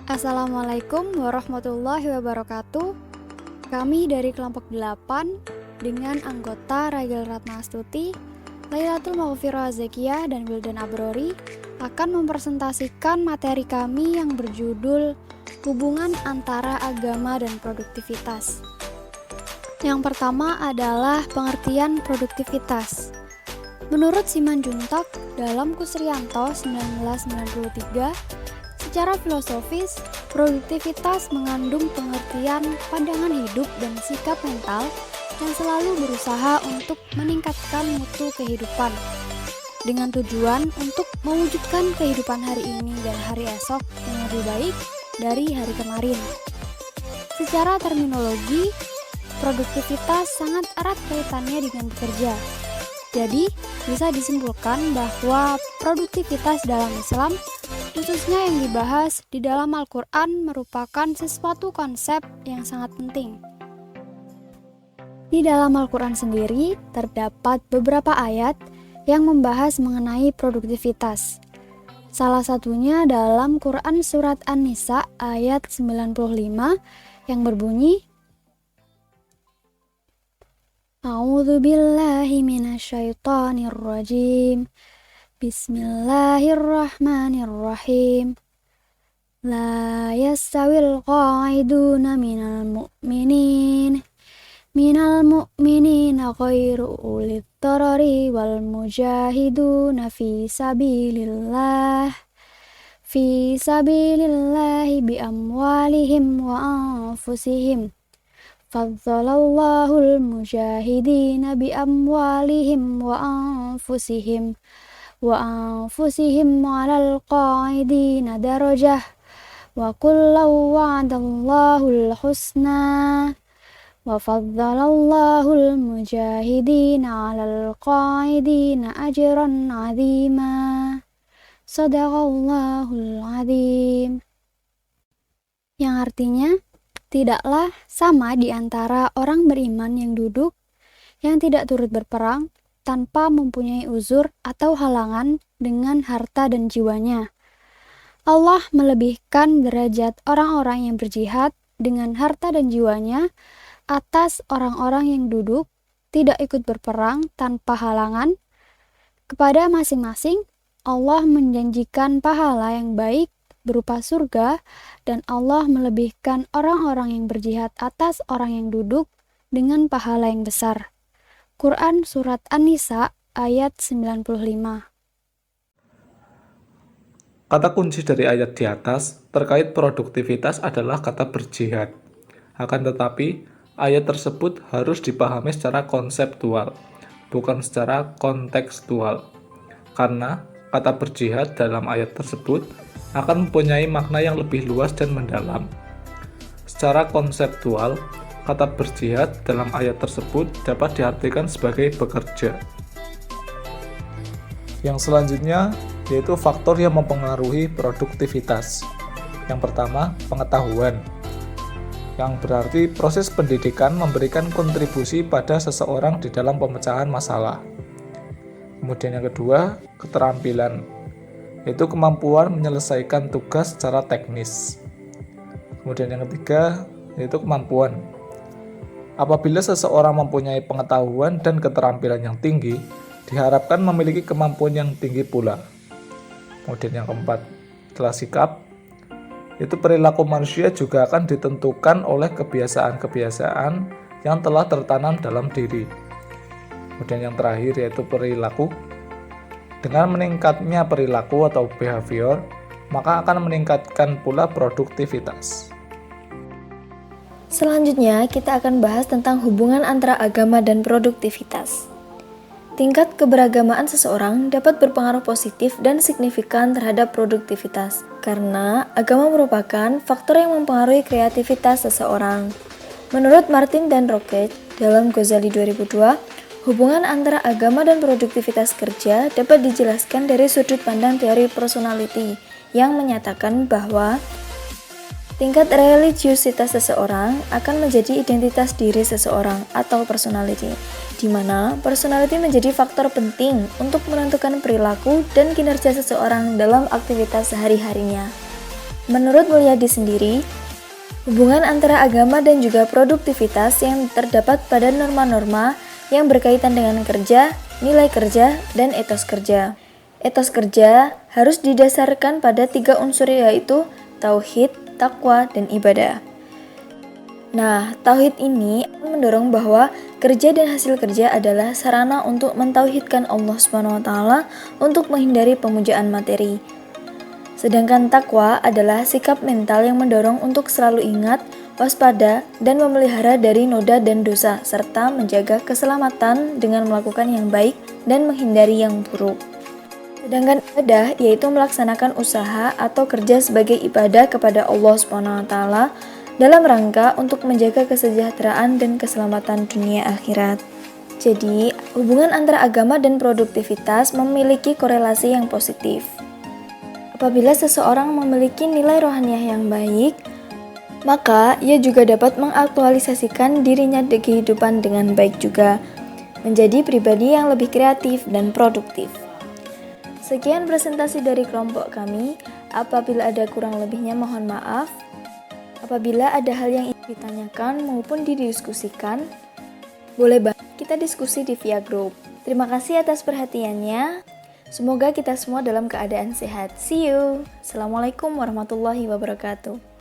Assalamualaikum warahmatullahi wabarakatuh. Kami dari kelompok 8 dengan anggota Ragil Ratna Astuti, Lailatul Maghfirah Zakiyah, dan Wildan Abrori akan mempresentasikan materi kami yang berjudul Hubungan Antara Agama dan Produktivitas. Yang pertama adalah pengertian produktivitas. Menurut Simanjuntak dalam Kusrianto 1993, secara filosofis, produktivitas mengandung pengertian pandangan hidup dan sikap mental yang selalu berusaha untuk meningkatkan mutu kehidupan dengan tujuan untuk mewujudkan kehidupan hari ini dan hari esok yang lebih baik dari hari kemarin. Secara terminologi, produktivitas sangat erat kaitannya dengan bekerja. Jadi, bisa disimpulkan bahwa produktivitas dalam Islam, khususnya yang dibahas di dalam Al-Quran, merupakan sesuatu konsep yang sangat penting. Di dalam Al-Quran sendiri, terdapat beberapa ayat yang membahas mengenai produktivitas. Salah satunya dalam Quran Surat An-Nisa ayat 95 yang berbunyi, A'udzu billahi minasyaitonir rajim. Bismillahirrahmanirrahim. La yastawil qa'iduna minal mu'minina ghairu ulil darari wal mujahiduna fi sabilillahi bi amwalihim wa anfusihim. Fadzalallahu al-mujahidina bi amwalihim wa anfusihim 'alal qa'idina darajah wa kullu wa'adallahu al-husna wa fadzalallahu al-mujahidina 'alal qa'idina ajran 'azima. Shadaqallahul 'azim. Yang artinya, tidaklah sama di antara orang beriman yang duduk, yang tidak turut berperang, tanpa mempunyai uzur atau halangan dengan harta dan jiwanya. Allah melebihkan derajat orang-orang yang berjihad dengan harta dan jiwanya atas orang-orang yang duduk, tidak ikut berperang tanpa halangan. Kepada masing-masing, Allah menjanjikan pahala yang baik berupa surga, dan Allah melebihkan orang-orang yang berjihad atas orang yang duduk dengan pahala yang besar. Quran Surat An-Nisa ayat 95. Kata kunci dari ayat di atas terkait produktivitas adalah kata berjihad. Akan tetapi, ayat tersebut harus dipahami secara konseptual, bukan secara kontekstual. Karena kata berjihad dalam ayat tersebut akan mempunyai makna yang lebih luas dan mendalam. Secara konseptual, kata berjihad dalam ayat tersebut dapat diartikan sebagai bekerja. Yang selanjutnya yaitu faktor yang mempengaruhi produktivitas. Yang pertama, pengetahuan, yang berarti proses pendidikan memberikan kontribusi pada seseorang di dalam pemecahan masalah. Kemudian yang kedua, keterampilan, yaitu kemampuan menyelesaikan tugas secara teknis. Kemudian yang ketiga, yaitu kemampuan. Apabila seseorang mempunyai pengetahuan dan keterampilan yang tinggi, diharapkan memiliki kemampuan yang tinggi pula. Kemudian yang keempat, adalah sikap, yaitu perilaku manusia juga akan ditentukan oleh kebiasaan-kebiasaan yang telah tertanam dalam diri. Kemudian yang terakhir yaitu perilaku. Dengan meningkatnya perilaku atau behavior, maka akan meningkatkan pula produktivitas. Selanjutnya, kita akan bahas tentang hubungan antara agama dan produktivitas. Tingkat keberagamaan seseorang dapat berpengaruh positif dan signifikan terhadap produktivitas, karena agama merupakan faktor yang mempengaruhi kreativitas seseorang. Menurut Martin dan Rocket dalam Ghazali 2002, hubungan antara agama dan produktivitas kerja dapat dijelaskan dari sudut pandang teori personality yang menyatakan bahwa tingkat religiusitas seseorang akan menjadi identitas diri seseorang atau personality, di mana personality menjadi faktor penting untuk menentukan perilaku dan kinerja seseorang dalam aktivitas sehari-harinya. Menurut Mulyadi sendiri, hubungan antara agama dan juga produktivitas yang terdapat pada norma-norma yang berkaitan dengan kerja, nilai kerja, dan etos kerja. Etos kerja harus didasarkan pada 3 unsur yaitu tauhid, takwa, dan ibadah. Nah, tauhid ini mendorong bahwa kerja dan hasil kerja adalah sarana untuk mentauhidkan Allah SWT untuk menghindari pemujaan materi. Sedangkan takwa adalah sikap mental yang mendorong untuk selalu ingat, waspada, dan memelihara dari noda dan dosa, serta menjaga keselamatan dengan melakukan yang baik dan menghindari yang buruk. Sedangkan ibadah yaitu melaksanakan usaha atau kerja sebagai ibadah kepada Allah SWT dalam rangka untuk menjaga kesejahteraan dan keselamatan dunia akhirat. Jadi, hubungan antara agama dan produktivitas memiliki korelasi yang positif. Apabila seseorang memiliki nilai rohaniah yang baik, maka ia juga dapat mengaktualisasikan dirinya di kehidupan dengan baik juga, menjadi pribadi yang lebih kreatif dan produktif. Sekian presentasi dari kelompok kami. Apabila ada kurang lebihnya mohon maaf. Apabila ada hal yang ingin ditanyakan maupun didiskusikan, boleh banget kita diskusi di via grup. Terima kasih atas perhatiannya. Semoga kita semua dalam keadaan sehat. See you. Assalamualaikum warahmatullahi wabarakatuh.